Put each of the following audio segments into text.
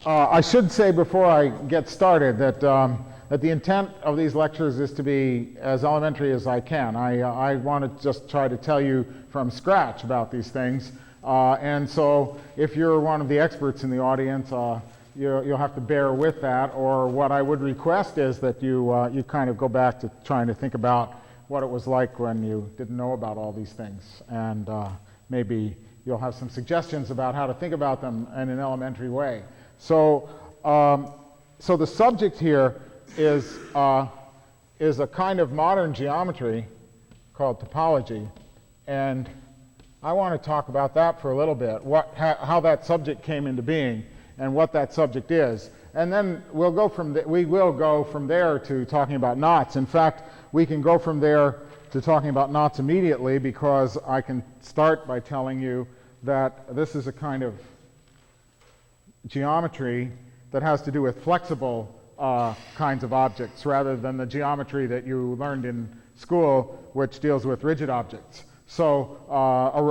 I should say before I get started that, that the intent of these lectures is to be as elementary as I can. I want to just try to tell you from scratch about these things. And so if you're one of the experts in the audience, you'll have to bear with that. Or what I would request is that you kind of go back to trying to think about what it was like when you didn't know about all these things. And maybe you'll have some suggestions about how to think about them in an elementary way. So, so the subject here is a kind of modern geometry called topology, and I want to talk about that for a little bit, how that subject came into being and what that subject is. And then we will go from there to talking about knots. In fact, we can go from there to talking about knots immediately, because I can start by telling you that this is a kind of geometry that has to do with flexible kinds of objects rather than the geometry that you learned in school, which deals with rigid objects. So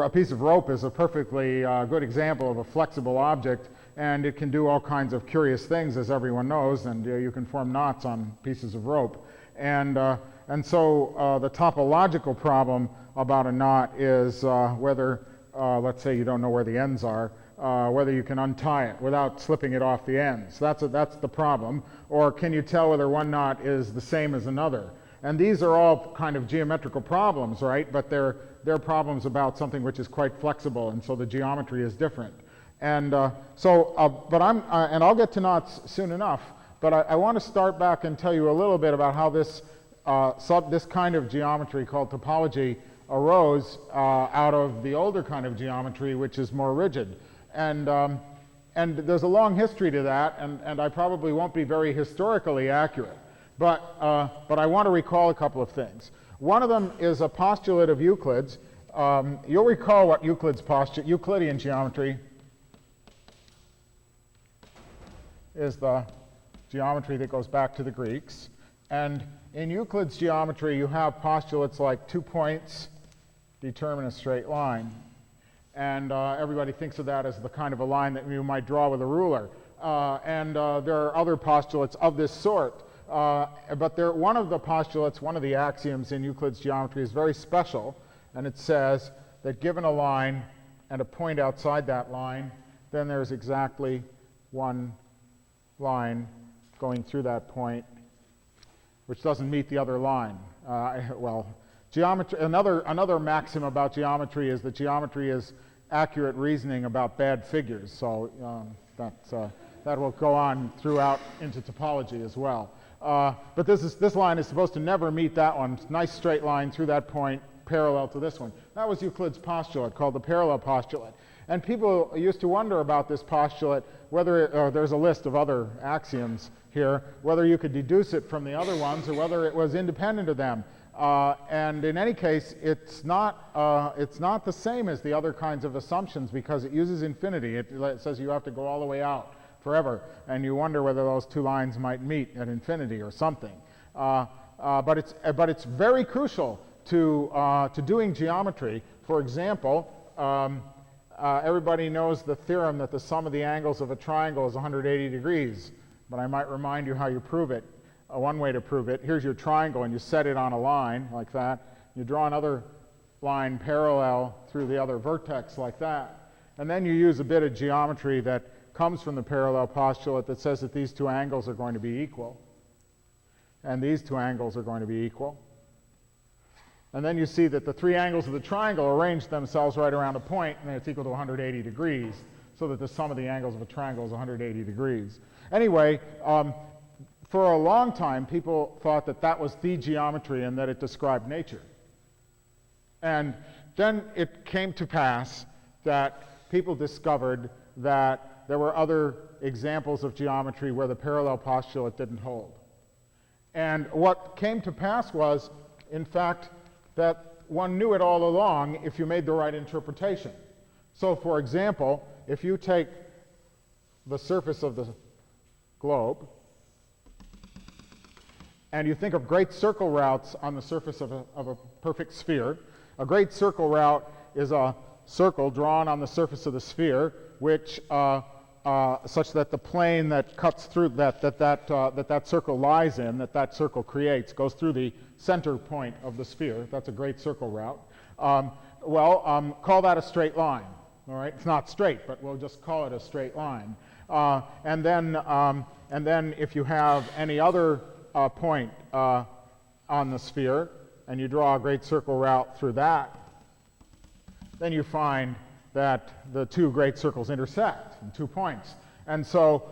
a piece of rope is a perfectly good example of a flexible object, and it can do all kinds of curious things, as everyone knows, and you can form knots on pieces of rope. And so the topological problem about a knot is whether, let's say you don't know where the ends are, whether you can untie it without slipping it off the ends. That's the problem. Or can you tell whether one knot is the same as another? And these are all kind of geometrical problems, right? But they're problems about something which is quite flexible, and so the geometry is different. And but and I'll get to knots soon enough. But I want to start back and tell you a little bit about how this this kind of geometry called topology arose out of the older kind of geometry, which is more rigid. And there's a long history to that, and I probably won't be very historically accurate. But I want to recall a couple of things. One of them is a postulate of Euclid's. You'll recall what Euclid's postulate, Euclidean geometry, is the geometry that goes back to the Greeks. And in Euclid's geometry, you have postulates like 2 points determine a straight line. And everybody thinks of that as the kind of a line that you might draw with a ruler. And there are other postulates of this sort. But one of the postulates, one of the axioms in Euclid's geometry is very special. And it says that given a line and a point outside that line, then there's exactly one line going through that point which doesn't meet the other line. Well, geometry. Another maxim about geometry is that geometry is accurate reasoning about bad figures. So that will go on throughout into topology as well. But this line is supposed to never meet that one. Nice straight line through that point, parallel to this one. That was Euclid's postulate, called the parallel postulate. And people used to wonder about this postulate, whether there's a list of other axioms here, whether you could deduce it from the other ones or whether it was independent of them. And in any case, it's not the same as the other kinds of assumptions, because it uses infinity. It says you have to go all the way out forever, and you wonder whether those two lines might meet at infinity or something. But it's very crucial to doing geometry. For example, everybody knows the theorem that the sum of the angles of a triangle is 180 degrees. But I might remind you how you prove it. One way to prove it, here's your triangle, and you set it on a line like that. You draw another line parallel through the other vertex like that. And then you use a bit of geometry that comes from the parallel postulate that says that these two angles are going to be equal. And these two angles are going to be equal. And then you see that the three angles of the triangle arrange themselves right around a point, and it's equal to 180 degrees, so that the sum of the angles of a triangle is 180 degrees. Anyway, for a long time, people thought that that was the geometry and that it described nature. And then it came to pass that people discovered that there were other examples of geometry where the parallel postulate didn't hold. And what came to pass was, in fact, that one knew it all along if you made the right interpretation. So, for example, if you take the surface of the globe and you think of great circle routes on the surface of a perfect sphere, a great circle route is a circle drawn on the surface of the sphere which the plane that cuts through that circle lies in, that circle creates, goes through the center point of the sphere. That's a great circle route. Call that a straight line. All right, it's not straight, but we'll just call it a straight line. And then if you have any other point on the sphere, and you draw a great circle route through that, then you find that the two great circles intersect in 2 points. And so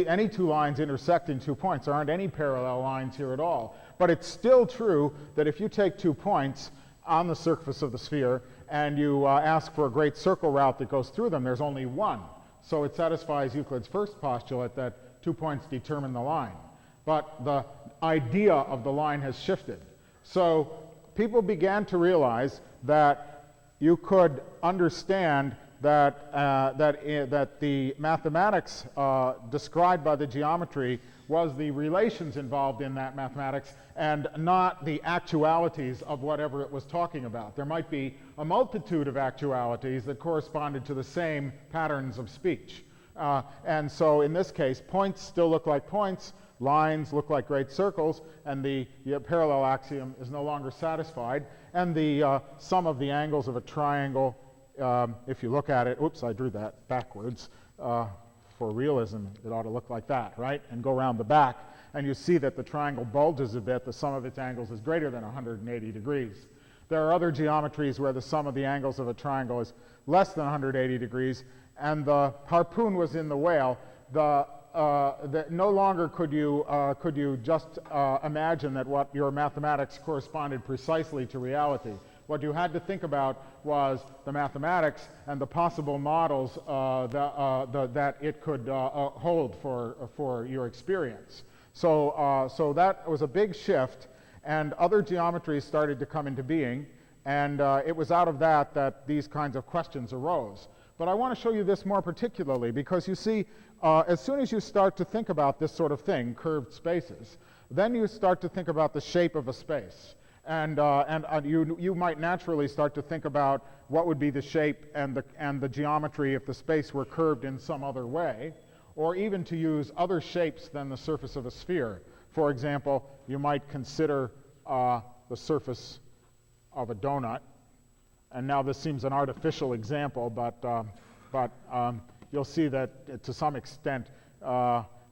any two lines intersect in 2 points. There aren't any parallel lines here at all. But it's still true that if you take 2 points on the surface of the sphere and you ask for a great circle route that goes through them, there's only one. So it satisfies Euclid's first postulate that 2 points determine the line. But the idea of the line has shifted. So people began to realize that you could understand that the mathematics described by the geometry was the relations involved in that mathematics and not the actualities of whatever it was talking about. There might be a multitude of actualities that corresponded to the same patterns of speech. And so in this case, points still look like points, lines look like great circles, and the parallel axiom is no longer satisfied. And the sum of the angles of a triangle, if you look at it, oops, I drew that backwards. For realism, it ought to look like that, right? And go around the back, and you see that the triangle bulges a bit. The sum of its angles is greater than 180 degrees. There are other geometries where the sum of the angles of a triangle is less than 180 degrees, and the harpoon was in the whale. No longer could you just imagine that what your mathematics corresponded precisely to reality. What you had to think about was the mathematics and the possible models that it could hold for your experience. So that was a big shift, and other geometries started to come into being, and it was out of that these kinds of questions arose. But I want to show you this more particularly because you see, as soon as you start to think about this sort of thing, curved spaces, then you start to think about the shape of a space. And you might naturally start to think about what would be the shape and the geometry if the space were curved in some other way, or even to use other shapes than the surface of a sphere. For example, you might consider the surface of a donut. And now this seems an artificial example, but you'll see that to some extent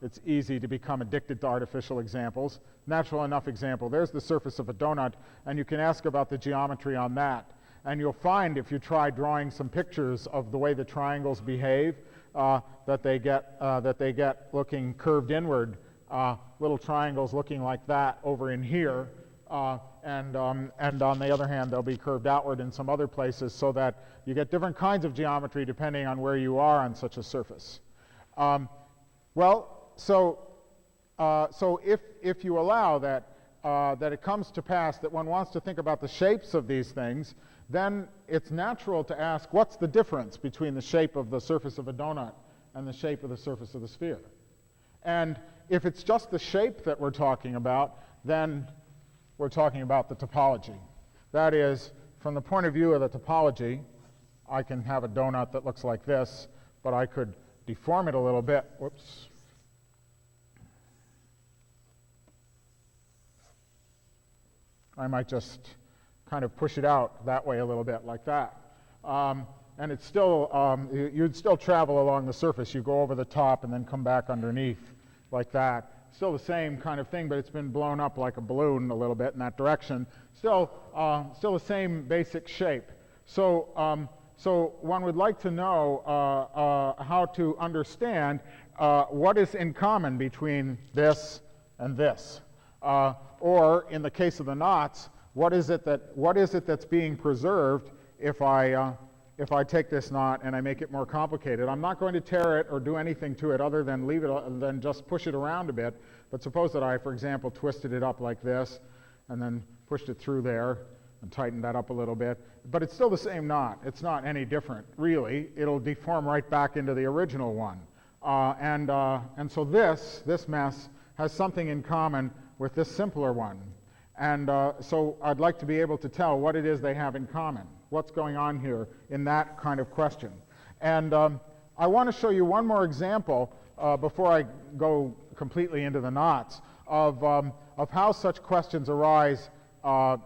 it's easy to become addicted to artificial examples. Natural enough example. There's the surface of a donut, and you can ask about the geometry on that. And you'll find, if you try drawing some pictures of the way the triangles behave, that they get looking curved inward, little triangles looking like that over in here, and on the other hand, they'll be curved outward in some other places, so that you get different kinds of geometry depending on where you are on such a surface. So if you allow that it comes to pass that one wants to think about the shapes of these things, then it's natural to ask, what's the difference between the shape of the surface of a donut and the shape of the surface of the sphere? And if it's just the shape that we're talking about, then we're talking about the topology. That is, from the point of view of the topology, I can have a donut that looks like this, but I could deform it a little bit. Whoops. I might just kind of push it out that way a little bit, like that. And it's still, you'd still travel along the surface. You go over the top and then come back underneath, like that. Still the same kind of thing, but it's been blown up like a balloon a little bit in that direction. Still the same basic shape. So one would like to know how to understand what is in common between this and this. Or in the case of the knots, what is it that's being preserved if I take this knot and I make it more complicated? I'm not going to tear it or do anything to it other than leave it, then just push it around a bit. But suppose that I, for example, twisted it up like this and then pushed it through there and tightened that up a little bit. But it's still the same knot. It's not any different, really. It'll deform right back into the original one. And so this mess has something in common with this simpler one. And so I'd like to be able to tell what it is they have in common. What's going on here in that kind of question. And I want to show you one more example before I go completely into the knots of how such questions arise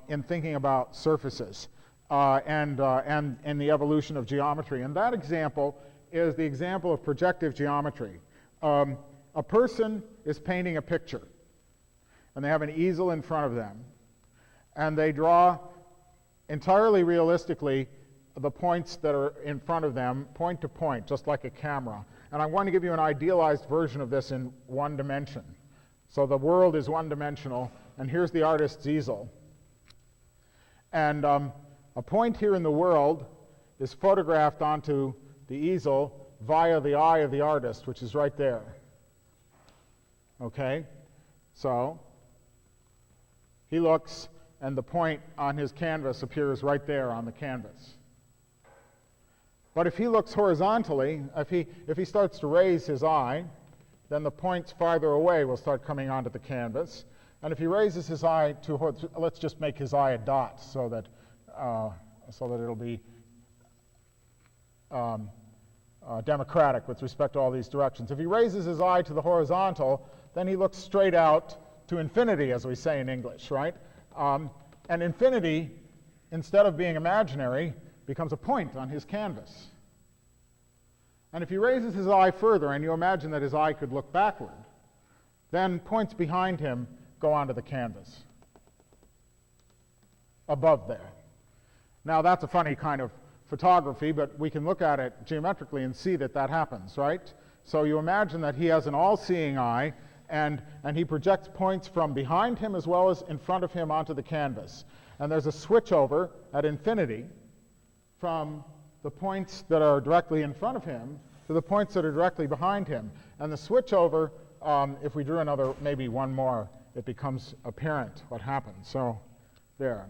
in thinking about surfaces and the evolution of geometry. And that example is the example of projective geometry. A person is painting a picture, and they have an easel in front of them, and they draw entirely realistically the points that are in front of them, point to point, just like a camera. And I want to give you an idealized version of this in one dimension. So the world is one-dimensional, and here's the artist's easel. And a point here in the world is photographed onto the easel via the eye of the artist, which is right there. Okay? So he looks, and the point on his canvas appears right there on the canvas. But if he looks horizontally, if he starts to raise his eye, then the points farther away will start coming onto the canvas. And if he raises his eye to, let's just make his eye a dot so that it'll be democratic with respect to all these directions. If he raises his eye to the horizontal, then he looks straight out to infinity, as we say in English, right? And infinity, instead of being imaginary, becomes a point on his canvas. And if he raises his eye further, and you imagine that his eye could look backward, then points behind him go onto the canvas, above there. Now that's a funny kind of photography, but we can look at it geometrically and see that that happens, right? So you imagine that he has an all-seeing eye, and he projects points from behind him as well as in front of him onto the canvas. And there's a switchover at infinity from the points that are directly in front of him to the points that are directly behind him. And the switchover, if we drew another, maybe one more, it becomes apparent what happens. So there.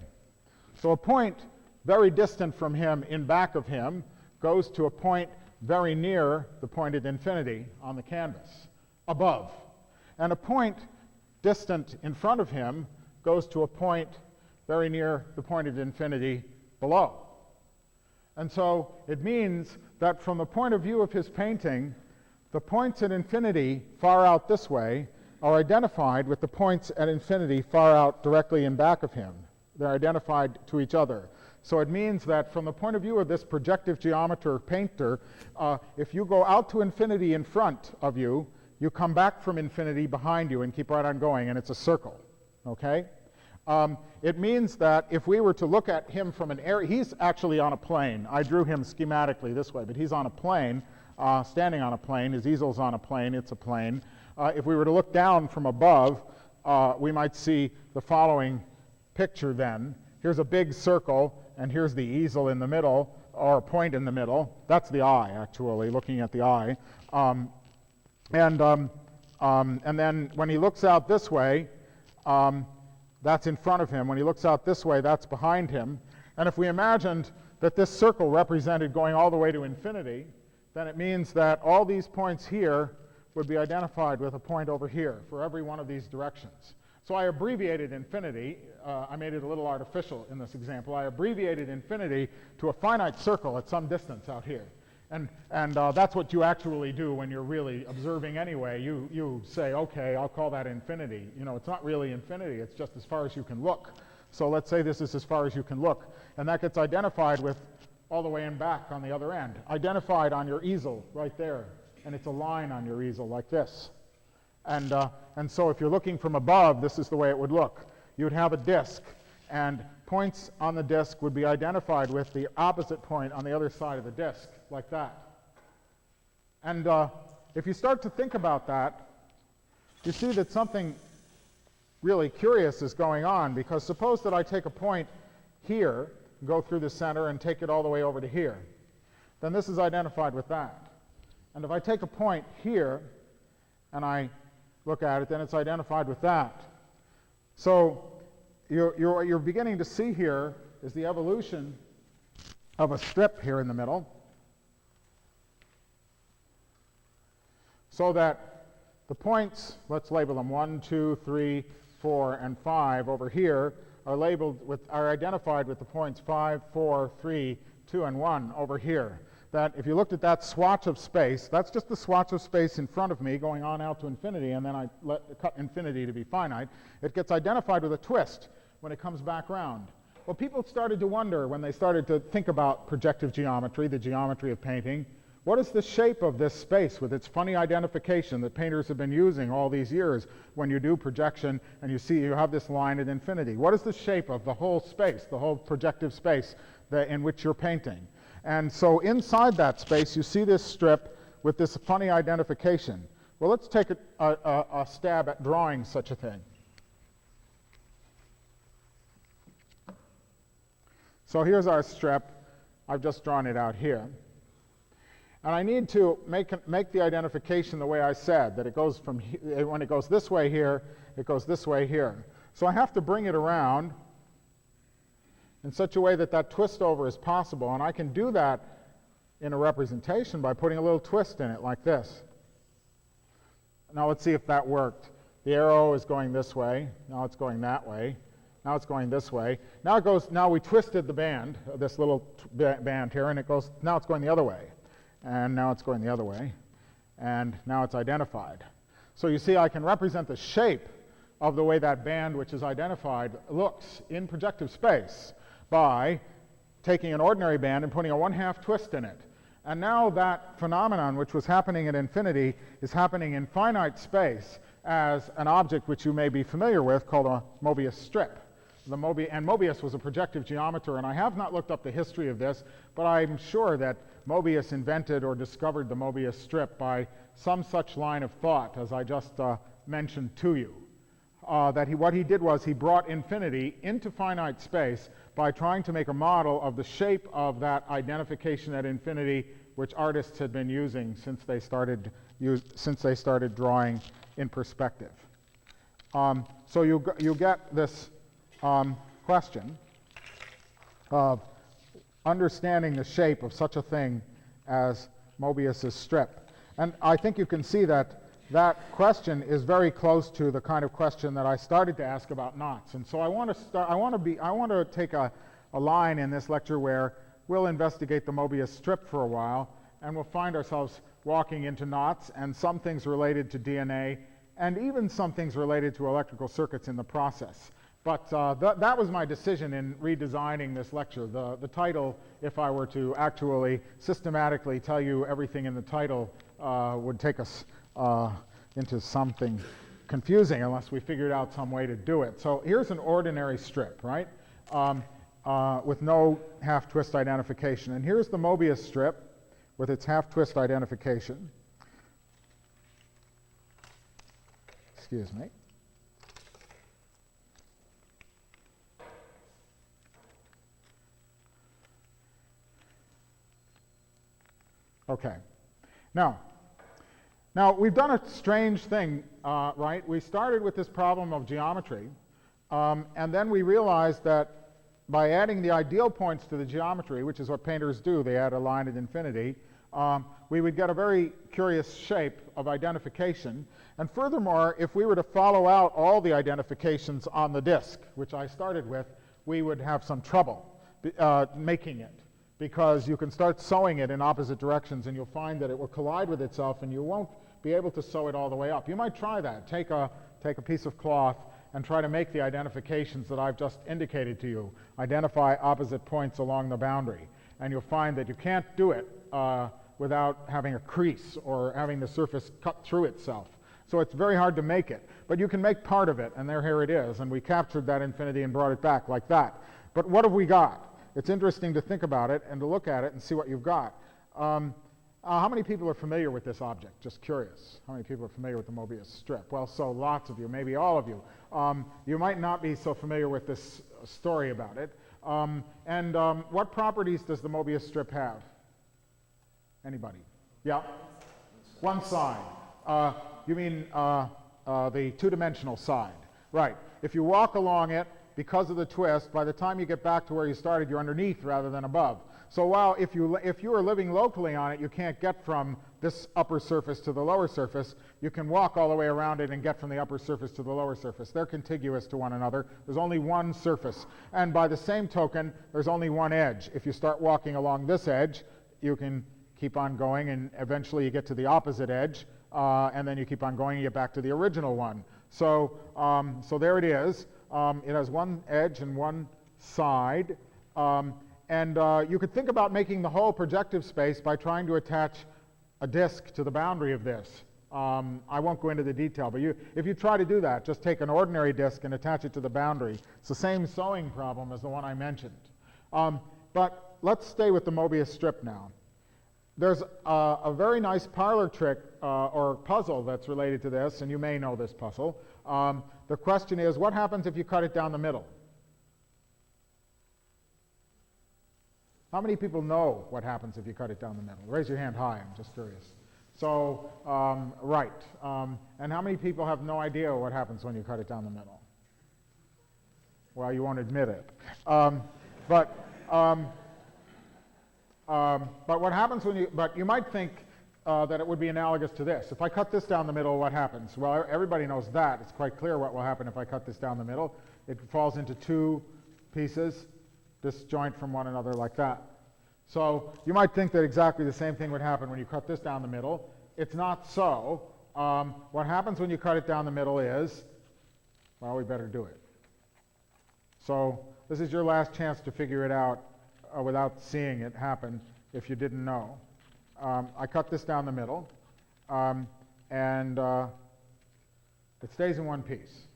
So a point very distant from him in back of him goes to a point very near the point at infinity on the canvas, above. And a point distant in front of him goes to a point very near the point at infinity below. And so it means that from the point of view of his painting, the points at infinity far out this way are identified with the points at infinity far out directly in back of him. They're identified to each other. So it means that from the point of view of this projective geometer painter, if you go out to infinity in front of you, you come back from infinity behind you and keep right on going, and it's a circle. Okay? It means that if we were to look at him from an area, he's actually on a plane. I drew him schematically this way, but he's on a plane, standing on a plane. His easel's on a plane. It's a plane. If we were to look down from above, we might see the following picture then. Here's a big circle, and here's the easel in the middle, or a point in the middle. That's the eye, actually, looking at the eye. And then when he looks out this way, that's in front of him. When he looks out this way, that's behind him. And if we imagined that this circle represented going all the way to infinity, then it means that all these points here would be identified with a point over here for every one of these directions. So I abbreviated infinity. I made it a little artificial in this example. I abbreviated infinity to a finite circle at some distance out here. And that's what you actually do when you're really observing anyway. You say, okay, I'll call that infinity. You know, it's not really infinity. It's just as far as you can look. So let's say this is as far as you can look. And that gets identified with all the way in back on the other end. Identified on your easel right there. And it's a line on your easel like this. And so if you're looking from above, this is the way it would look. You would have a disk, and points on the disk would be identified with the opposite point on the other side of the disk, like that. And if you start to think about that, you see that something really curious is going on, because suppose that I take a point here, go through the center, and take it all the way over to here. Then this is identified with that. And if I take a point here, and I look at it, then it's identified with that. So what you're beginning to see here is the evolution of a strip here in the middle, so that the points, let's label them 1, 2, 3, 4, and 5 over here, are identified with the points 5, 4, 3, 2, and 1 over here. that if you looked at that swatch of space, that's just the swatch of space in front of me going on out to infinity, and then I cut infinity to be finite. It gets identified with a twist when it comes back round. Well, people started to wonder when they started to think about projective geometry, the geometry of painting, what is the shape of this space with its funny identification that painters have been using all these years when you do projection and you see you have this line at infinity? What is the shape of the whole space, the whole projective space in which you're painting? And so inside that space you see this strip with this funny identification. Well, let's take a stab at drawing such a thing. So here's our strip. I've just drawn it out here. And I need to make the identification the way I said, that it goes from when it goes this way here, it goes this way here. So I have to bring it around in such a way that that twist over is possible. And I can do that in a representation by putting a little twist in it like this. Now let's see if that worked. The arrow is going this way. Now it's going that way. Now it's going this way. Now it goes. Now we twisted the band, this little band here, and it goes. Now it's going the other way. And now it's going the other way, and now it's identified. So you see I can represent the shape of the way that band which is identified looks in projective space by taking an ordinary band and putting a 1/2 twist in it. And now that phenomenon which was happening at infinity is happening in finite space as an object which you may be familiar with called a Mobius strip. And Mobius was a projective geometer, and I have not looked up the history of this, but I'm sure that Mobius invented or discovered the Mobius strip by some such line of thought as I just mentioned to you. What he did was he brought infinity into finite space by trying to make a model of the shape of that identification at infinity which artists had been using since they started drawing in perspective. So you get this question of understanding the shape of such a thing as Mobius's strip. And I think you can see that that question is very close to the kind of question that I started to ask about knots. And so I want to take a line in this lecture where we'll investigate the Mobius strip for a while, and we'll find ourselves walking into knots and some things related to DNA and even some things related to electrical circuits in the process. But that was my decision in redesigning this lecture. The title, if I were to actually systematically tell you everything in the title, would take us into something confusing unless we figured out some way to do it. So here's an ordinary strip, right, with no half-twist identification. And here's the Mobius strip with its half-twist identification. Excuse me. Okay. Now we've done a strange thing, right? We started with this problem of geometry, and then we realized that by adding the ideal points to the geometry, which is what painters do, they add a line at infinity, we would get a very curious shape of identification. And furthermore, if we were to follow out all the identifications on the disk, which I started with, we would have some trouble making it, because you can start sewing it in opposite directions and you'll find that it will collide with itself and you won't be able to sew it all the way up. You might try that. Take a piece of cloth and try to make the identifications that I've just indicated to you. Identify opposite points along the boundary. And you'll find that you can't do it without having a crease or having the surface cut through itself. So it's very hard to make it. But you can make part of it, and here it is. And we captured that infinity and brought it back like that. But what have we got? It's interesting to think about it and to look at it and see what you've got. How many people are familiar with this object? Just curious. How many people are familiar with the Mobius strip? Well, so lots of you, maybe all of you. You might not be so familiar with this story about it. What properties does the Mobius strip have? Anybody? Yeah? One side. You mean the two-dimensional side. Right. If you walk along it, because of the twist, by the time you get back to where you started, you're underneath rather than above. So while if you are living locally on it, you can't get from this upper surface to the lower surface, you can walk all the way around it and get from the upper surface to the lower surface. They're contiguous to one another. There's only one surface. And by the same token, there's only one edge. If you start walking along this edge, you can keep on going, and eventually you get to the opposite edge, and then you keep on going and you get back to the original one. So, so there it is. It has one edge and one side. And you could think about making the whole projective space by trying to attach a disk to the boundary of this. I won't go into the detail, but if you try to do that, just take an ordinary disk and attach it to the boundary. It's the same sewing problem as the one I mentioned. But let's stay with the Mobius strip now. There's a very nice parlor trick or puzzle that's related to this, and you may know this puzzle. The question is, what happens if you cut it down the middle? How many people know what happens if you cut it down the middle? Raise your hand high, I'm just curious. So, right. And how many people have no idea what happens when you cut it down the middle? Well, you won't admit it. But what happens when but you might think that it would be analogous to this. If I cut this down the middle, what happens? Well, everybody knows that. It's quite clear what will happen if I cut this down the middle. It falls into two pieces, disjoint from one another like that. So you might think that exactly the same thing would happen when you cut this down the middle. It's not so. What happens when you cut it down the middle is, well, we better do it. So this is your last chance to figure it out without seeing it happen if you didn't know. I cut this down the middle, and it stays in one piece.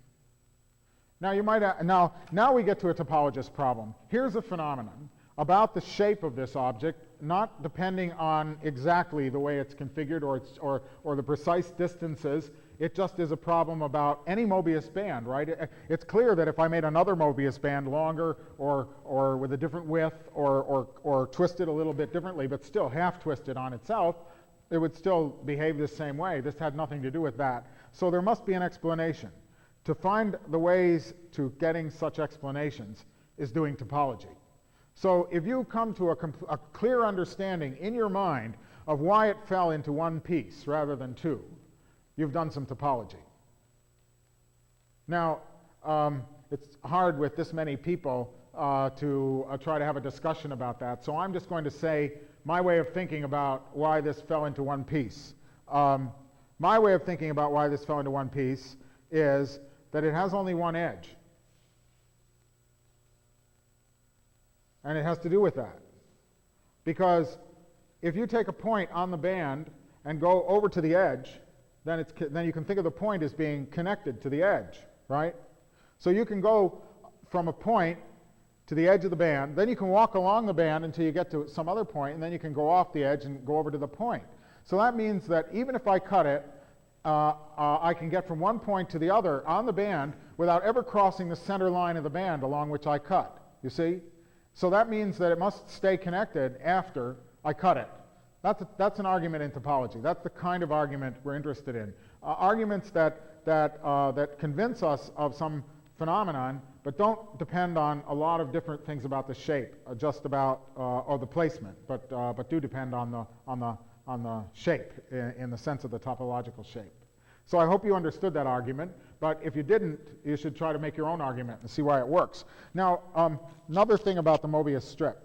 Now you might now we get to a topologist problem. Here's a phenomenon about the shape of this object, not depending on exactly the way it's configured or the precise distances. It just is a problem about any Mobius band, right? It's clear that if I made another Mobius band longer or with a different width or twisted a little bit differently, but still half twisted on itself, it would still behave the same way. This had nothing to do with that. So there must be an explanation. To find the ways to getting such explanations is doing topology. So if you come to a clear understanding in your mind of why it fell into one piece rather than two, you've done some topology. Now, it's hard with this many people to try to have a discussion about that, so I'm just going to say my way of thinking about why this fell into one piece. My way of thinking about why this fell into one piece is that it has only one edge. And it has to do with that. Because if you take a point on the band and go over to the edge, then you can think of the point as being connected to the edge, right? So you can go from a point to the edge of the band, then you can walk along the band until you get to some other point, and then you can go off the edge and go over to the point. So that means that even if I cut it, I can get from one point to the other on the band without ever crossing the center line of the band along which I cut, you see? So that means that it must stay connected after I cut it. That's an argument in topology. That's the kind of argument we're interested in. Arguments that convince us of some phenomenon, but don't depend on a lot of different things about the shape, just about or the placement, but do depend on the shape in the sense of the topological shape. So I hope you understood that argument, but if you didn't, you should try to make your own argument and see why it works. Now, another thing about the Mobius strip.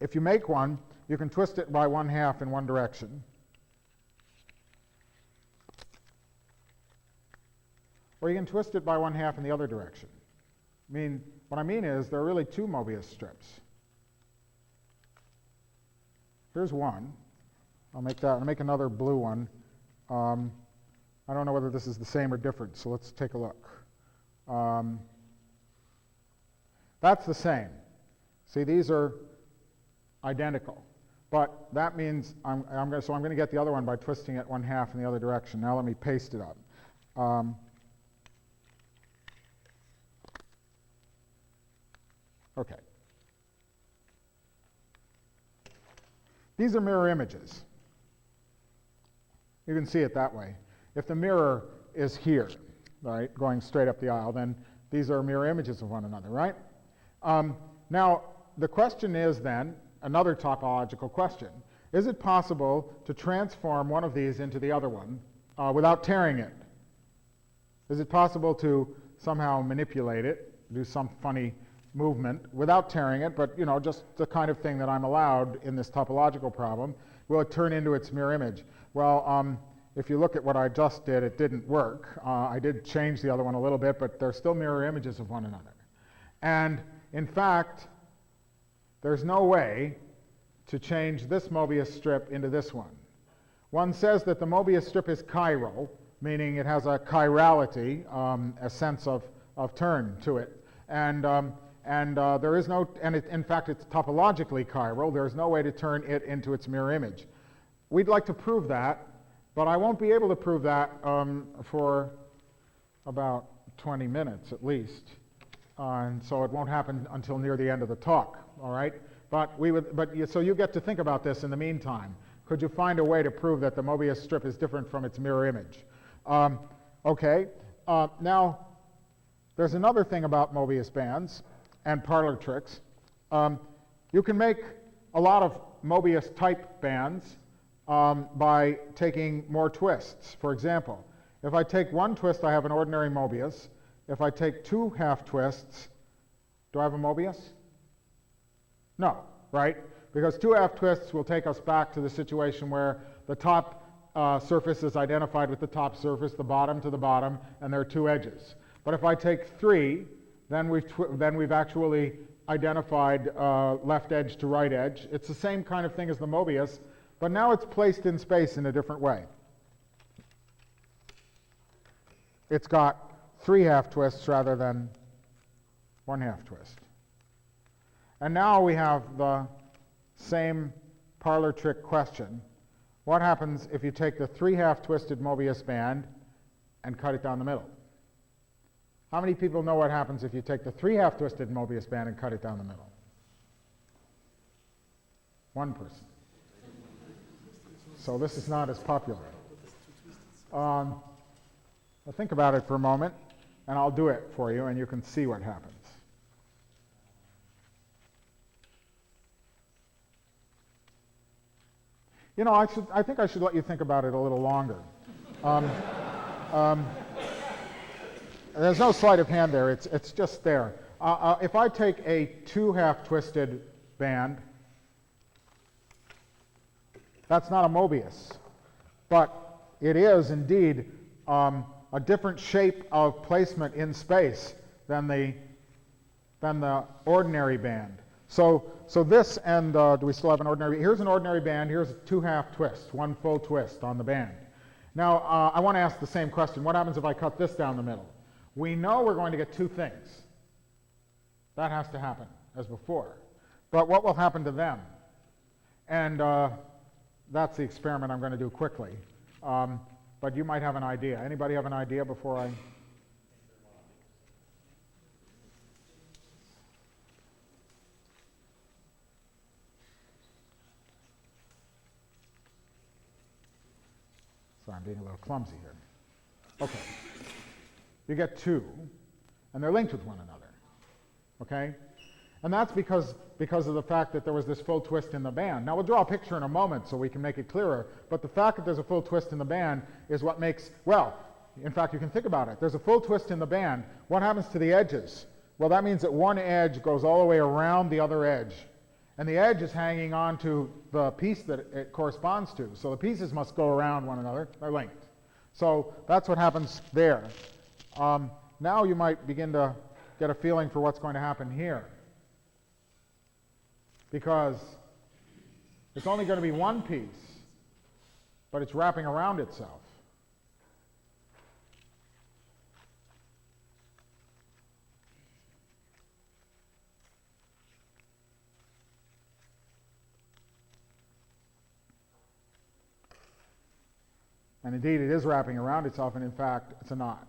If you make one, you can twist it by 1/2 in one direction. Or you can twist it by 1/2 in the other direction. What I mean is there are really two Mobius strips. Here's one. I'll make another blue one. I don't know whether this is the same or different, so let's take a look. That's the same. See, these are identical. But that means I'm going to get the other one by twisting it 1/2 in the other direction. Now let me paste it up. Okay. These are mirror images. You can see it that way. If the mirror is here, right, going straight up the aisle, then these are mirror images of one another, right? Now, the question is then, another topological question. Is it possible to transform one of these into the other one without tearing it? Is it possible to somehow manipulate it, do some funny movement without tearing it, but just the kind of thing that I'm allowed in this topological problem, will it turn into its mirror image? Well, if you look at what I just did, it didn't work. I did change the other one a little bit, but they're still mirror images of one another. And in fact, there's no way to change this Mobius strip into this one. One says that the Mobius strip is chiral, meaning it has a chirality, a sense of turn to it. And there is no, in fact, it's topologically chiral. There's no way to turn it into its mirror image. We'd like to prove that, but I won't be able to prove that for about 20 minutes at least. And so it won't happen until near the end of the talk, all right? So you get to think about this in the meantime. Could you find a way to prove that the Mobius strip is different from its mirror image? Now, there's another thing about Mobius bands and parlor tricks. You can make a lot of Mobius type bands by taking more twists. For example, if I take one twist, I have an ordinary Mobius. If I take two half twists, do I have a Mobius? No, right? Because two half twists will take us back to the situation where the top surface is identified with the top surface, the bottom to the bottom, and there are two edges. But if I take three, then we've actually identified left edge to right edge. It's the same kind of thing as the Mobius, but now it's placed in space in a different way. It's got three half twists rather than one half twist. And now we have the same parlor trick question. What happens if you take the three half twisted Mobius band and cut it down the middle? How many people know what happens if you take the three half twisted Mobius band and cut it down the middle? One person. So this is not as popular. Well, think about it for a moment, and I'll do it for you, and you can see what happens. I think I should let you think about it a little longer. There's no sleight of hand there. It's just there. If I take a two half twisted band, that's not a Mobius, but it is indeed a different shape of placement in space than the ordinary band. So this, and do we still have an ordinary? Here's an ordinary band. Here's two half twists, one full twist on the band. Now, I want to ask the same question. What happens if I cut this down the middle? We know we're going to get two things. That has to happen, as before. But what will happen to them? And that's the experiment I'm going to do quickly. But you might have an idea. Anybody have an idea before I? So I'm being a little clumsy here. Okay. You get two, and they're linked with one another. Okay? And that's because of the fact that there was this full twist in the band. Now, we'll draw a picture in a moment so we can make it clearer, but the fact that there's a full twist in the band is what makes, well, in fact, you can think about it. There's a full twist in the band. What happens to the edges? Well, that means that one edge goes all the way around the other edge, and the edge is hanging on to the piece that it corresponds to. So the pieces must go around one another. They're linked. So that's what happens there. Now you might begin to get a feeling for what's going to happen here, because it's only going to be one piece, but it's wrapping around itself. And indeed, it is wrapping around itself, and in fact, it's a knot.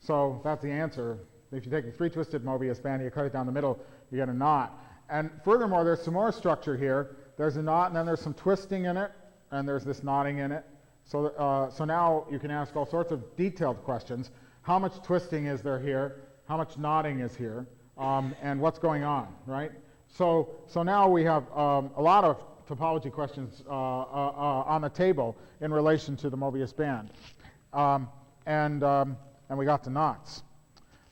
So that's the answer. If you take a three-twisted Mobius band and you cut it down the middle, you get a knot. And furthermore, there's some more structure here. There's a knot, and then there's some twisting in it, and there's this knotting in it. So now you can ask all sorts of detailed questions. How much twisting is there here? How much knotting is here? And what's going on, right? So now we have a lot of topology questions on the table in relation to the Mobius band. And we got to knots.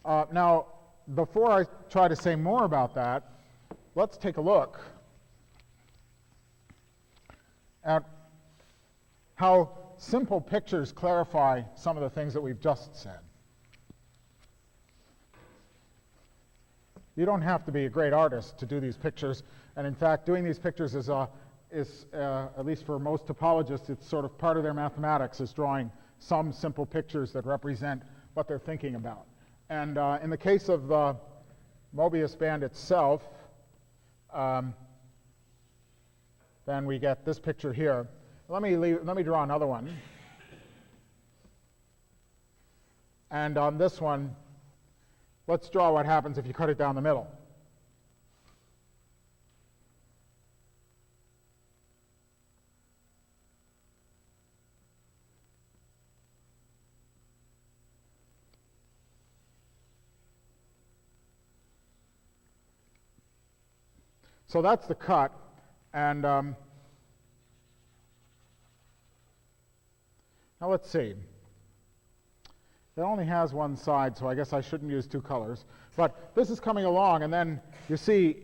Now, before I try to say more about that, let's take a look at how simple pictures clarify some of the things that we've just said. You don't have to be a great artist to do these pictures, and in fact, doing these pictures is at least for most topologists, it's sort of part of their mathematics, is drawing some simple pictures that represent what they're thinking about. And in the case of the Mobius band itself, then we get this picture here. Let me draw another one. And on this one, let's draw what happens if you cut it down the middle. So that's the cut, and now let's see. It only has one side, so I guess I shouldn't use two colors. But this is coming along, and then you see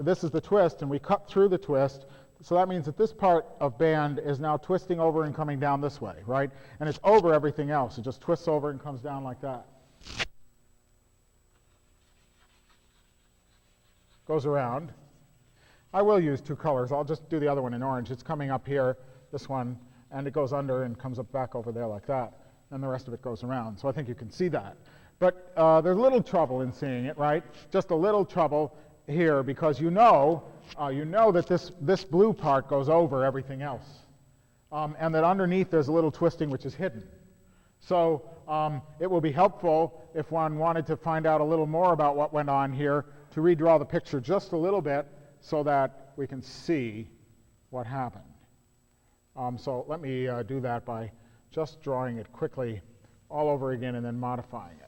this is the twist, and we cut through the twist. So that means that this part of band is now twisting over and coming down this way, right? And it's over everything else. It just twists over and comes down like that. Goes around. I will use two colors. I'll just do the other one in orange. It's coming up here, this one, and it goes under and comes up back over there like that. And the rest of it goes around. So I think you can see that. But there's a little trouble in seeing it, right? Just a little trouble here, because you know that this blue part goes over everything else. And that underneath there's a little twisting which is hidden. So it will be helpful if one wanted to find out a little more about what went on here to redraw the picture just a little bit, so that we can see what happened. So let me do that by just drawing it quickly all over again and then modifying it.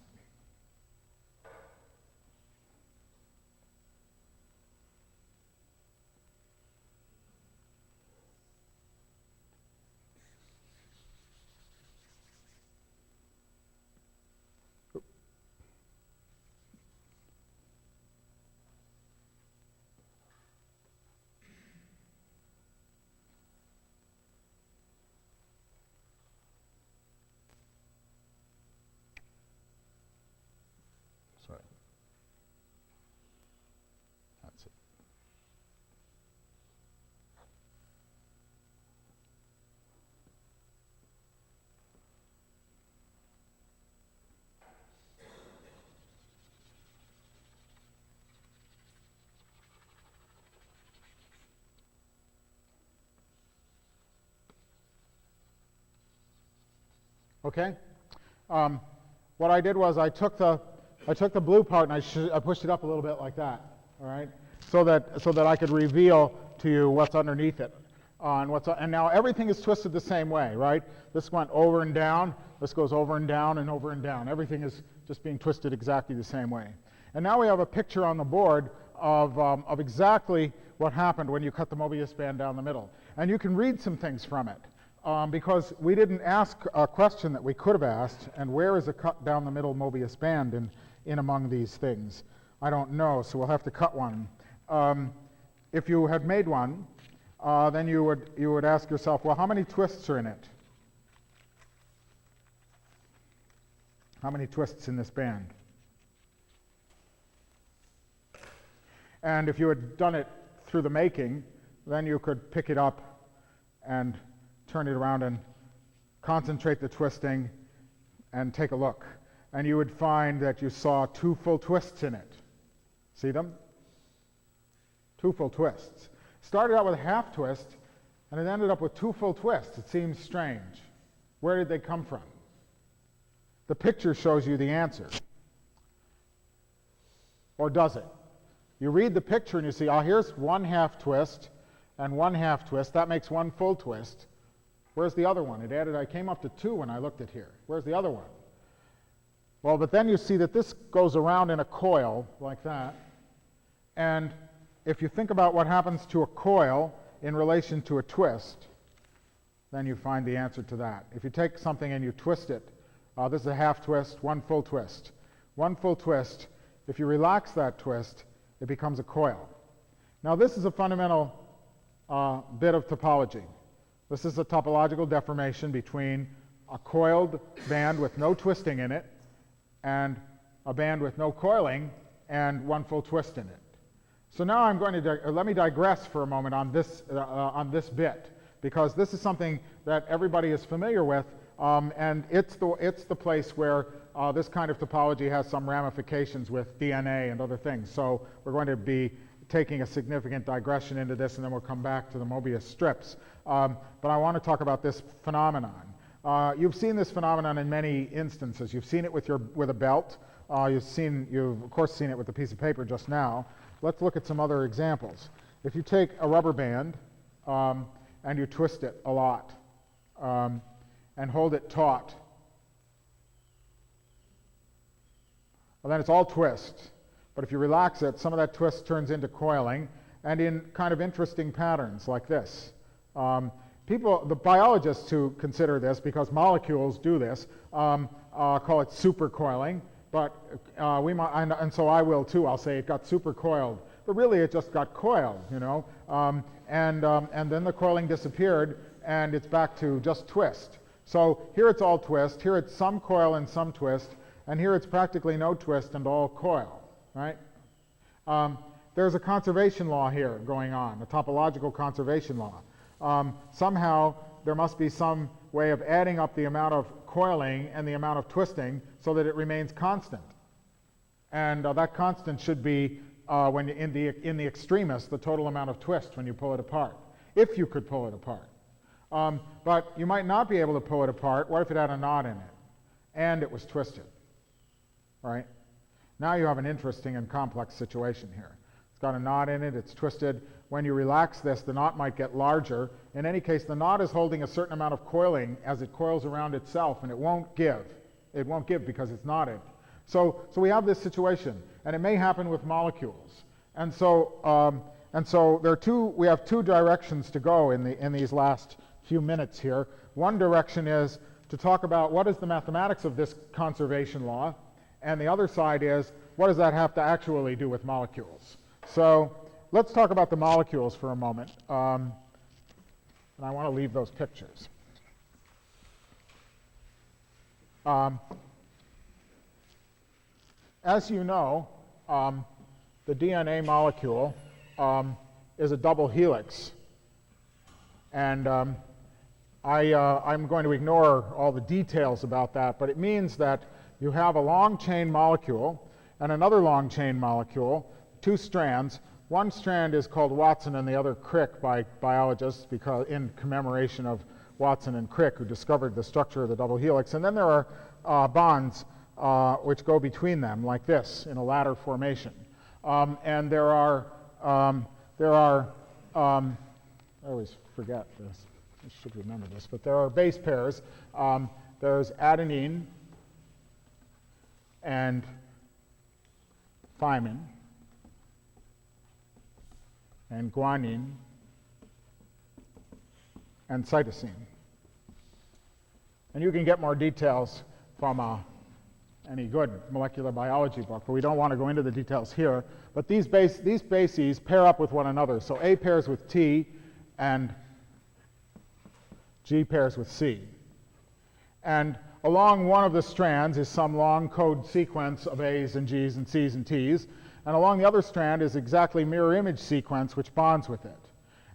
That's it. Okay. What I did was I took the blue part and I pushed it up a little bit like that. All right, so that I could reveal to you what's underneath it, and now everything is twisted the same way, right? This went over and down. This goes over and down and over and down. Everything is just being twisted exactly the same way. And now we have a picture on the board of exactly what happened when you cut the Mobius band down the middle. And you can read some things from it, because we didn't ask a question that we could have asked, and where is a cut down the middle Mobius band in among these things? I don't know, so we'll have to cut one. If you had made one, then you would ask yourself, well, how many twists are in it? How many twists in this band? And if you had done it through the making, then you could pick it up and turn it around and concentrate the twisting and take a look. And you would find that you saw two full twists in it. See them? Two full twists. Started out with a half twist, and it ended up with two full twists. It seems strange. Where did they come from? The picture shows you the answer. Or does it? You read the picture and you see, oh, here's one half twist and one half twist. That makes one full twist. Where's the other one? I came up to two when I looked at here. Where's the other one? Well, but then you see that this goes around in a coil like that. And if you think about what happens to a coil in relation to a twist, then you find the answer to that. If you take something and you twist it, this is a half twist, one full twist. One full twist If you relax that twist, it becomes a coil. Now this is a fundamental bit of topology. This is a topological deformation between a coiled band with no twisting in it and a band with no coiling and one full twist in it. So now I'm going to let me digress for a moment on this bit, because this is something that everybody is familiar with, and it's the place where this kind of topology has some ramifications with DNA and other things. So we're going to be taking a significant digression into this, and then we'll come back to the Mobius strips. But I want to talk about this phenomenon. You've seen this phenomenon in many instances. You've seen it with a belt. You've of course seen it with a piece of paper just now. Let's look at some other examples. If you take a rubber band and you twist it a lot and hold it taut, well, then it's all twist. But if you relax it, some of that twist turns into coiling, and in kind of interesting patterns like this. The biologists who consider this, because molecules do this, call it supercoiling. But and so I will too. I'll say it got supercoiled, but really it just got coiled, you know. And then the coiling disappeared, and it's back to just twist. So here it's all twist. Here it's some coil and some twist, and here it's practically no twist and all coil, right? There's a conservation law here going on, a topological conservation law. Somehow there must be some way of adding up the amount of coiling and the amount of twisting so that it remains constant. And that constant should be, when in the extremis, the total amount of twist when you pull it apart, if you could pull it apart. But you might not be able to pull it apart. What if it had a knot in it and it was twisted, right? Now you have an interesting and complex situation here. It's got a knot in it, it's twisted. When you relax this, the knot might get larger. In any case, the knot is holding a certain amount of coiling as it coils around itself, and it won't give. It won't give because it's knotted. So we have this situation, and it may happen with molecules. And so we have two directions to go in these last few minutes here. One direction is to talk about what is the mathematics of this conservation law, and the other side is what does that have to actually do with molecules. So let's talk about the molecules for a moment. And I want to leave those pictures. As you know, the DNA molecule is a double helix. And I'm going to ignore all the details about that, but it means that you have a long chain molecule and another long chain molecule, two strands. One strand is called Watson and the other Crick by biologists, because in commemoration of Watson and Crick, who discovered the structure of the double helix. And then there are bonds which go between them like this in a ladder formation. And there are I always forget this. I should remember this, but there are base pairs. There's adenine and thymine and guanine and cytosine. And you can get more details from any good molecular biology book, but we don't want to go into the details here. But these bases pair up with one another. So A pairs with T and G pairs with C. And along one of the strands is some long code sequence of A's and G's and C's and T's. And along the other strand is exactly mirror image sequence which bonds with it.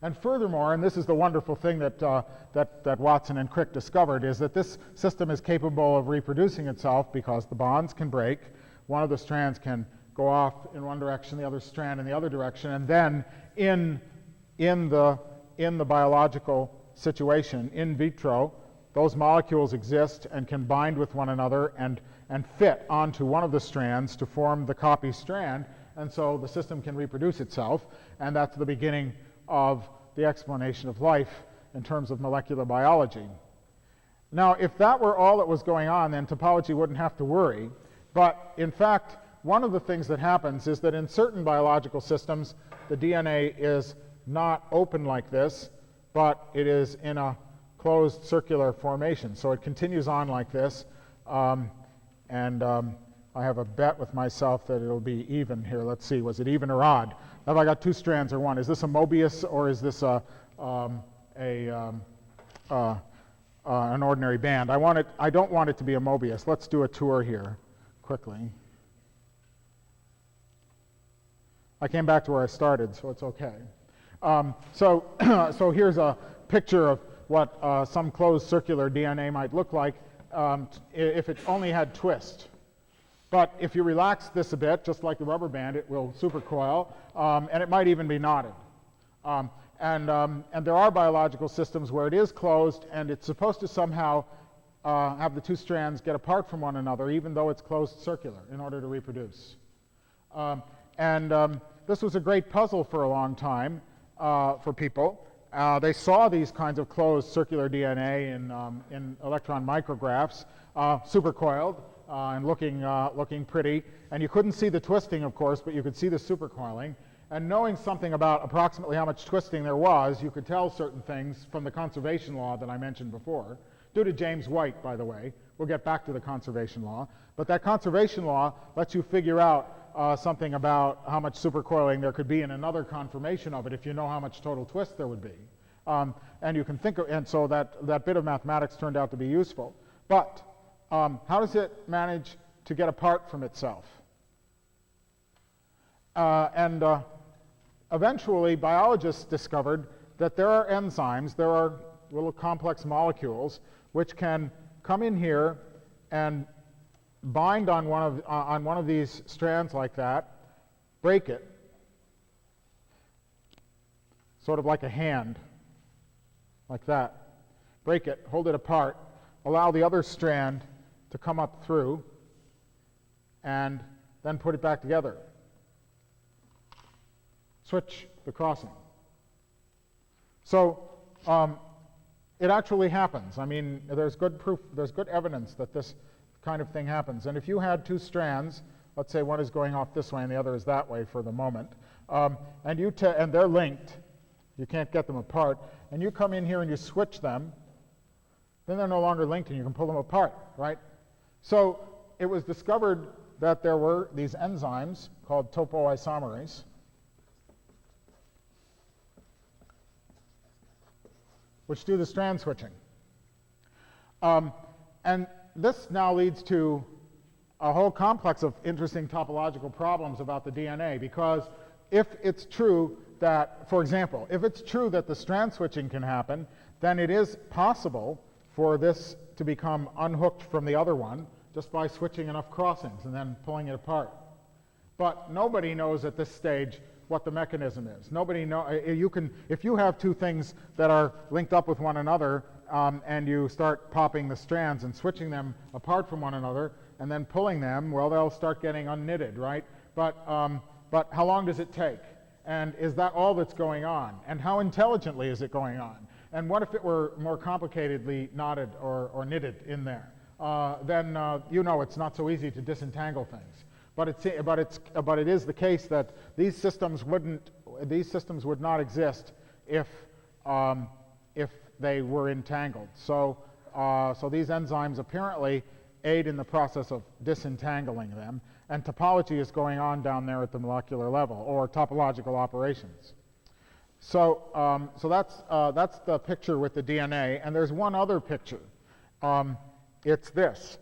And furthermore, and this is the wonderful thing that Watson and Crick discovered, is that this system is capable of reproducing itself because the bonds can break. One of the strands can go off in one direction, the other strand in the other direction, and then in the biological situation, in vitro, those molecules exist and can bind with one another and fit onto one of the strands to form the copy strand, and so the system can reproduce itself, and that's the beginning of the explanation of life in terms of molecular biology. Now, if that were all that was going on, then topology wouldn't have to worry, but in fact, one of the things that happens is that in certain biological systems, the DNA is not open like this, but it is in a closed circular formation. So it continues on like this, and I have a bet with myself that it'll be even here. Let's see, was it even or odd? Have I got two strands or one? Is this a Mobius or is this an ordinary band? I don't want it to be a Mobius. Let's do a tour here quickly. I came back to where I started, so it's okay. So here's a picture of what some closed circular DNA might look like if it only had twist. But if you relax this a bit, just like the rubber band, it will supercoil, and it might even be knotted. And there are biological systems where it is closed, and it's supposed to somehow have the two strands get apart from one another, even though it's closed circular, in order to reproduce. This was a great puzzle for a long time for people. They saw these kinds of closed circular DNA in electron micrographs, supercoiled and looking pretty. And you couldn't see the twisting, of course, but you could see the supercoiling. And knowing something about approximately how much twisting there was, you could tell certain things from the conservation law that I mentioned before, due to James White, by the way. We'll get back to the conservation law. But that conservation law lets you figure out something about how much supercoiling there could be in another conformation of it if you know how much total twist there would be. And you can think of, and so that bit of mathematics turned out to be useful. But how does it manage to get apart from itself? Eventually, biologists discovered that there are enzymes, there are little complex molecules, which can come in here and bind on one of these strands like that, break it, sort of like a hand, like that. Break it, hold it apart, allow the other strand to come up through, and then put it back together. Switch the crossing. So it actually happens. I mean, there's good proof, there's good evidence that this kind of thing happens. And if you had two strands, let's say one is going off this way and the other is that way for the moment, and they're linked, you can't get them apart, and you come in here and you switch them, then they're no longer linked and you can pull them apart, right? So it was discovered that there were these enzymes called topoisomerases, which do the strand switching. And this now leads to a whole complex of interesting topological problems about the DNA, because if it's true that, for example, if it's true that the strand switching can happen, then it is possible for this to become unhooked from the other one just by switching enough crossings and then pulling it apart. But nobody knows at this stage what the mechanism is. Nobody know. If you have two things that are linked up with one another, and you start popping the strands and switching them apart from one another, and then pulling them, well, they'll start getting unknitted, right? But how long does it take? And is that all that's going on? And how intelligently is it going on? And what if it were more complicatedly knotted or knitted in there? Then you know it's not so easy to disentangle things. But it is the case that these systems would not exist if they were entangled. So these enzymes apparently aid in the process of disentangling them, and topology is going on down there at the molecular level, or topological operations. So that's the picture with the DNA, and there's one other picture. It's this,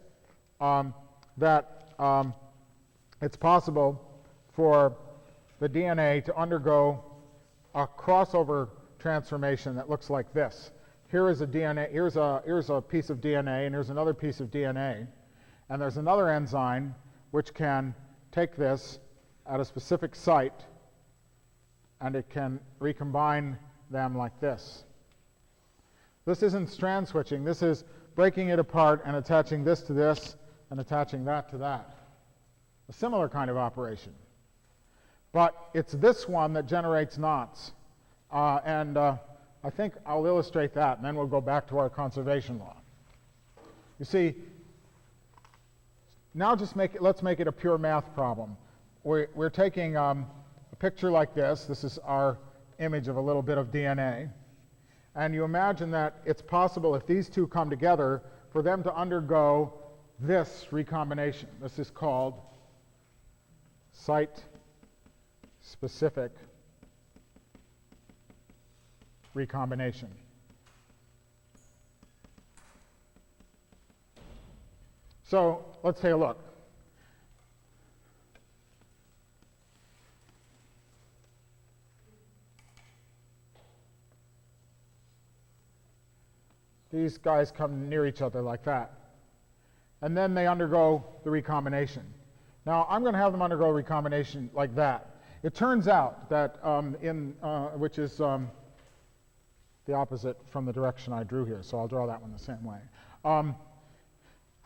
that it's possible for the DNA to undergo a crossover transformation that looks like this. Here is a DNA, here's a piece of DNA, and here's another piece of DNA, and there's another enzyme which can take this at a specific site, and it can recombine them like this. This isn't strand switching, this is breaking it apart and attaching this to this and attaching that to that. A similar kind of operation. But it's this one that generates knots. I think I'll illustrate that, and then we'll go back to our conservation law. You see, now let's make it a pure math problem. We're taking a picture like this. This is our image of a little bit of DNA. And you imagine that it's possible, if these two come together, for them to undergo this recombination. This is called site-specific recombination. So let's take a look. These guys come near each other like that. And then they undergo the recombination. Now, I'm going to have them undergo recombination like that. It turns out that which is the opposite from the direction I drew here, so I'll draw that one the same way.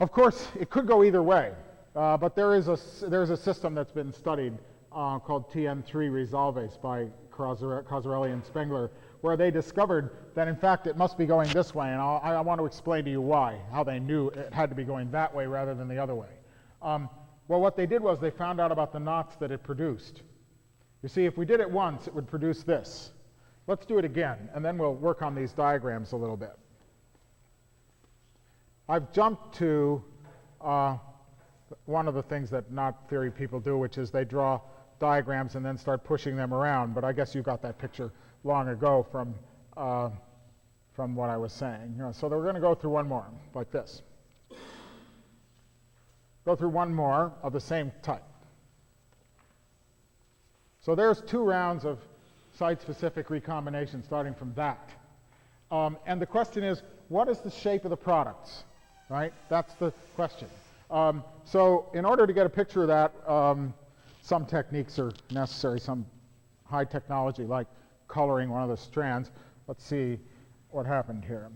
Of course, it could go either way, but there's a system that's been studied called TN3 resolves by Chirality and Spengler, where they discovered that, in fact, it must be going this way, and I want to explain to you why, how they knew it had to be going that way rather than the other way. Well, what they did was they found out about the knots that it produced. You see, if we did it once, it would produce this. Let's do it again, and then we'll work on these diagrams a little bit. I've jumped to one of the things that knot theory people do, which is they draw diagrams and then start pushing them around, but I guess you got that picture long ago from what I was saying. So we're going to go through one more, like this. Go through one more of the same type. So there's 2 rounds of site-specific recombination starting from that. And the question is, what is the shape of the products? Right? That's the question. So in order to get a picture of that, some techniques are necessary, some high technology like coloring one of the strands. Let's see what happened here.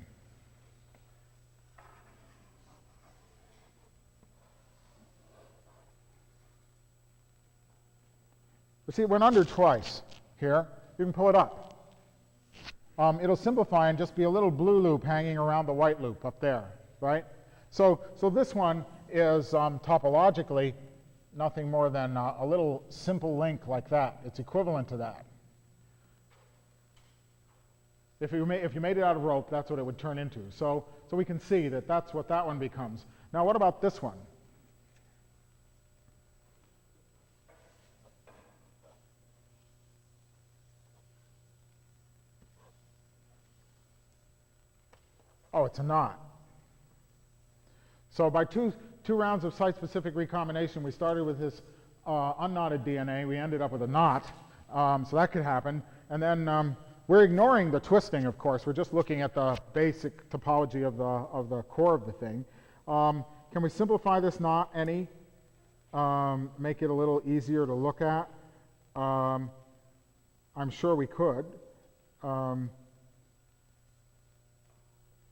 You see, it went under twice here. You can pull it up. It'll simplify and just be a little blue loop hanging around the white loop up there, right? So this one is topologically nothing more than a little simple link like that. It's equivalent to that. If you made it out of rope, that's what it would turn into. So we can see that that's what that one becomes. Now, what about this one? Oh, it's a knot. So by two rounds of site-specific recombination, we started with this unknotted DNA. We ended up with a knot. So that could happen. And then we're ignoring the twisting, of course. We're just looking at the basic topology of the core of the thing. Can we simplify this knot any? Make it a little easier to look at? I'm sure we could.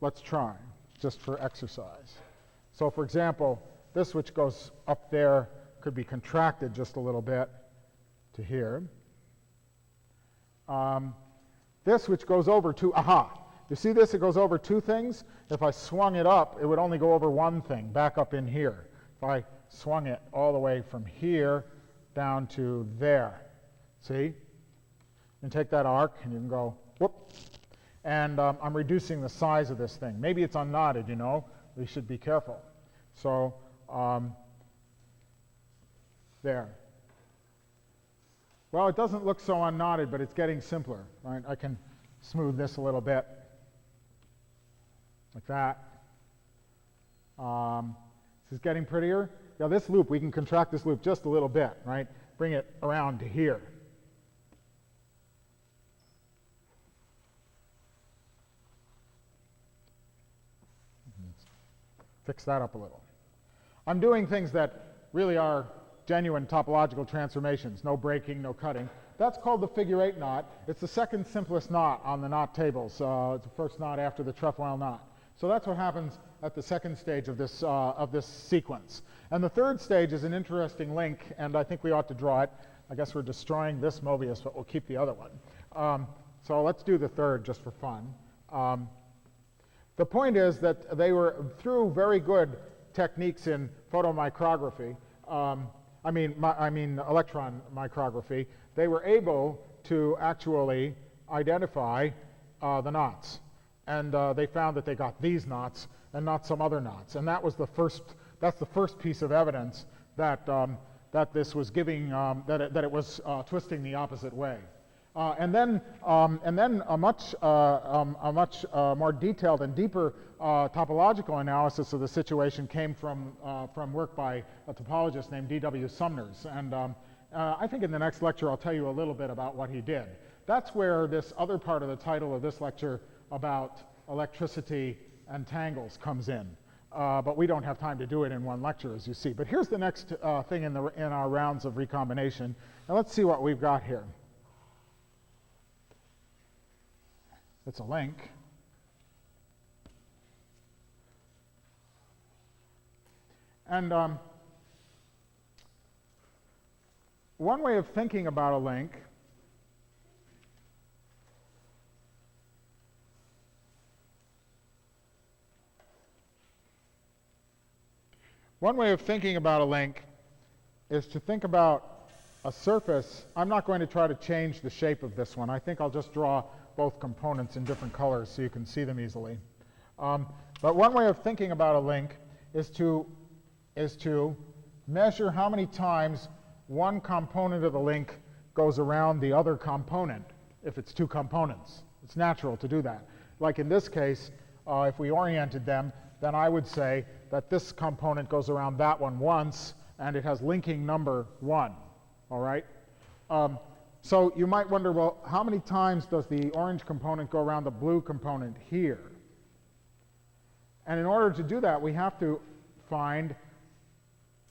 Let's try, just for exercise. So for example, this which goes up there could be contracted just a little bit to here. This which goes over two, you see this? It goes over 2 things. If I swung it up, it would only go over 1 thing, back up in here. If I swung it all the way from here down to there, see? You can take that arc and you can go, whoop. And I'm reducing the size of this thing. Maybe it's unknotted, you know. We should be careful. So there. Well, it doesn't look so unknotted, but it's getting simpler. Right? I can smooth this a little bit, like that. This is getting prettier. Now this loop, we can contract this loop just a little bit, right? Bring it around to here. Fix that up a little. I'm doing things that really are genuine topological transformations. No breaking, no cutting. That's called the figure 8 knot. It's the second simplest knot on the knot tables. It's the first knot after the trefoil knot. So that's what happens at the second stage of this sequence. And the third stage is an interesting link, and I think we ought to draw it. I guess we're destroying this Mobius, but we'll keep the other one. So let's do the third just for fun. The point is that they were, through very good techniques in photomicrography, I mean electron micrography, they were able to actually identify the knots. And they found that they got these knots and not some other knots. And that was the first that's the first piece of evidence that, that this was giving, that it was twisting the opposite way. And then a much more detailed and deeper topological analysis of the situation came from work by a topologist named D.W. Sumners. And I think in the next lecture I'll tell you a little bit about what he did. That's where this other part of the title of this lecture about electricity and tangles comes in. But we don't have time to do it in one lecture, as you see. But here's the next thing in our rounds of recombination. And let's see what we've got here. It's a link. And one way of thinking about a link is to think about a surface. I'm not going to try to change the shape of this one. I think I'll just draw both components in different colors so you can see them easily. But one way of thinking about a link is to measure how many times one component of the link goes around the other component if it's two components. It's natural to do that. Like in this case, if we oriented them, then I would say that this component goes around that one once, and it has linking number 1, all right? So you might wonder, well, how many times does the orange component go around the blue component here? And in order to do that, we have to find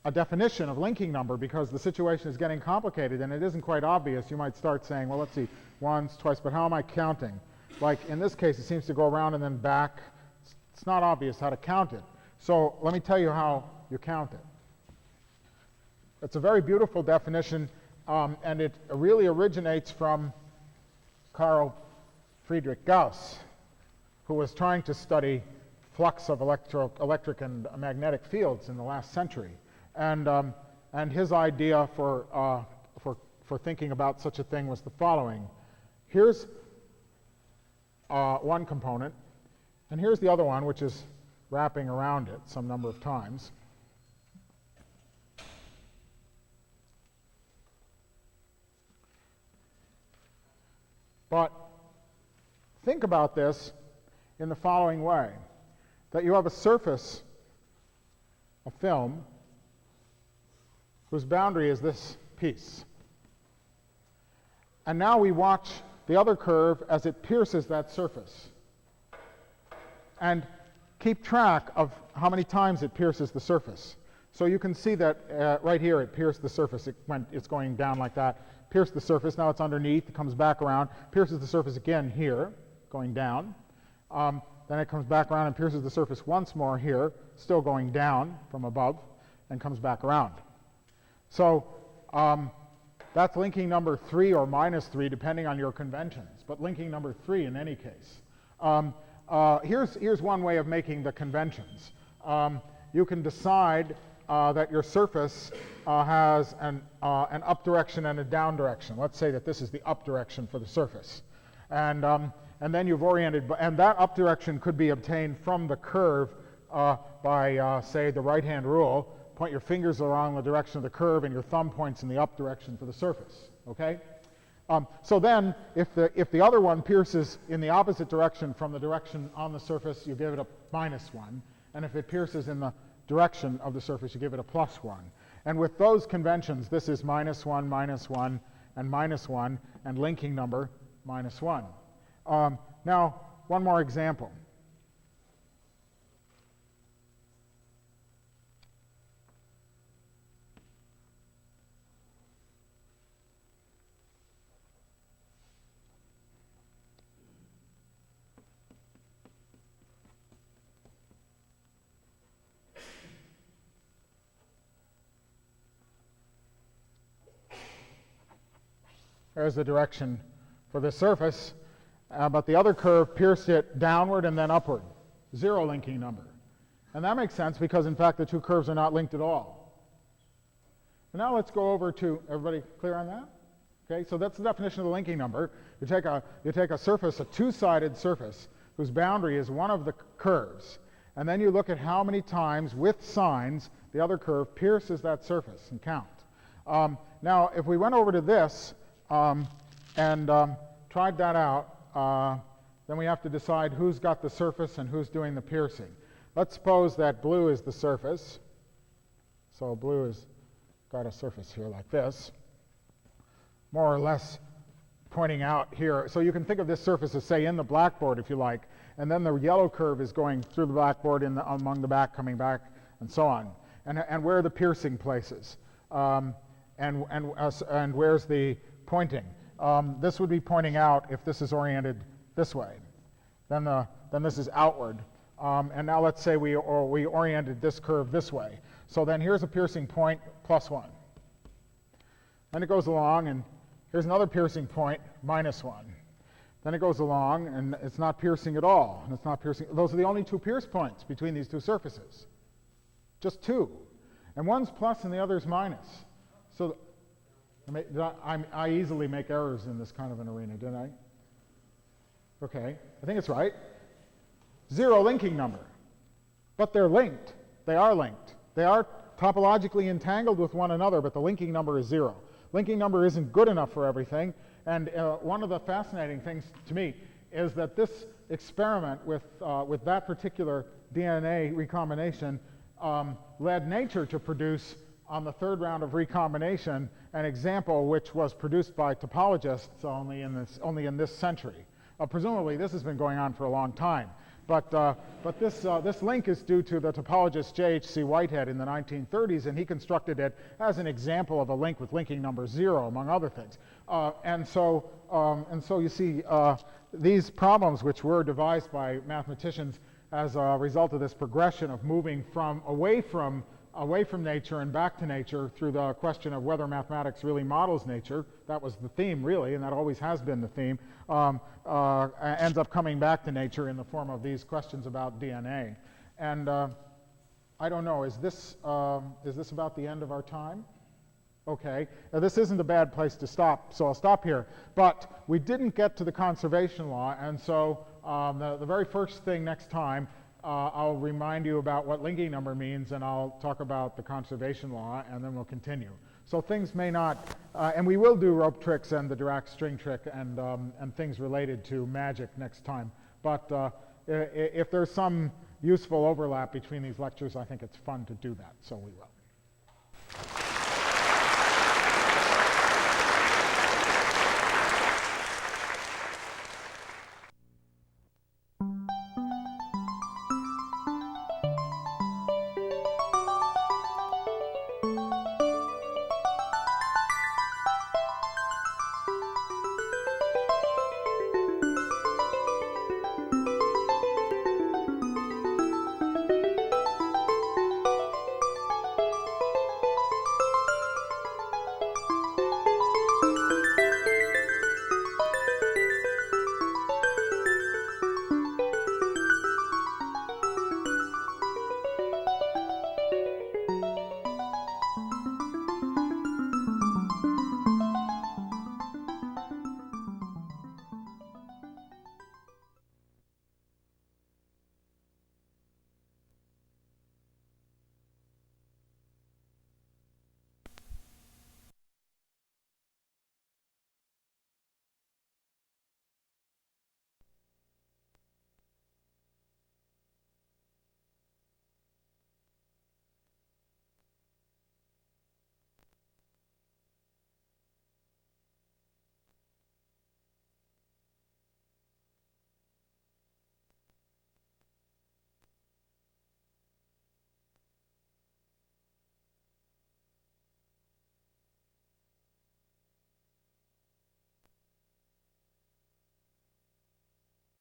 a definition of linking number, because the situation is getting complicated and it isn't quite obvious. You might start saying, well, let's see, once, twice, but how am I counting? Like in this case, it seems to go around and then back. It's not obvious how to count it. So let me tell you how you count it. It's a very beautiful definition, and it really originates from Carl Friedrich Gauss, who was trying to study flux of electric and magnetic fields in the last century. And his idea for thinking about such a thing was the following. Here's one component, and here's the other one, which is wrapping around it some number of times. But think about this in the following way, that you have a surface, a film, whose boundary is this piece. And now we watch the other curve as it pierces that surface. And keep track of how many times it pierces the surface. So you can see that right here it pierced the surface. It's going down like that. Pierced the surface. Now it's underneath. It comes back around. Pierces the surface again here, going down. Then it comes back around and pierces the surface once more here, still going down from above, and comes back around. So that's linking number 3 or minus 3, depending on your conventions, but linking number 3 in any case. Here's one way of making the conventions. You can decide that your surface has an up direction and a down direction. Let's say that this is the up direction for the surface. And then you've oriented, and that up direction could be obtained from the curve by, say, the right-hand rule. Point your fingers along the direction of the curve, and your thumb points in the up direction for the surface, okay? So then, if the other one pierces in the opposite direction from the direction on the surface, you give it a -1. And if it pierces in the direction of the surface, you give it a +1. And with those conventions, this is -1, -1, and -1, and linking number -1. Now, one more example. There's the direction for the surface, but the other curve pierced it downward and then upward. 0 linking number. And that makes sense because, in fact, the two curves are not linked at all. And now let's go over to, everybody clear on that? Okay, so that's the definition of the linking number. You take a surface, a two-sided surface, whose boundary is one of the curves. and then you look at how many times, with signs, the other curve pierces that surface and count. Now, if we went over to this and tried that out, then we have to decide who's got the surface and who's doing the piercing. Let's suppose that blue is the surface. So blue has got a surface here like this, more or less pointing out here. So you can think of this surface as, say, in the blackboard, if you like, and then the yellow curve is going through the blackboard among the back, coming back, and so on. And where are the piercing places? And where's the pointing? This would be pointing out if this is oriented this way. Then this is outward. And now let's say we oriented this curve this way. So then here's a piercing point, +1. Then it goes along, and here's another piercing point, -1. Then it goes along, and it's not piercing at all. And it's not piercing. Those are the only two pierce points between these two surfaces. Just two. And one's plus and the other's minus. So I easily make errors in this kind of an arena, didn't I? Okay, I think it's right. 0 linking number. But they're linked. They are linked. They are topologically entangled with one another, but the linking number is 0. Linking number isn't good enough for everything. And one of the fascinating things to me is that this experiment with that particular DNA recombination led nature to produce, on the third round of recombination, an example which was produced by topologists only in this century. Presumably, this has been going on for a long time. But this link is due to the topologist J.H.C. Whitehead in the 1930s, and he constructed it as an example of a link with linking number 0, among other things. And so you see, these problems, which were devised by mathematicians as a result of this progression of moving away from nature and back to nature through the question of whether mathematics really models nature. That was the theme, really, and that always has been the theme. Ends up coming back to nature in the form of these questions about DNA. And I don't know, is this about the end of our time? Okay, now this isn't a bad place to stop, so I'll stop here. But we didn't get to the conservation law, and so the very first thing next time, I'll remind you about what linking number means, and I'll talk about the conservation law, and then we'll continue. So things may not, and we will do rope tricks and the Dirac string trick and things related to magic next time. But if there's some useful overlap between these lectures, I think it's fun to do that, so we will.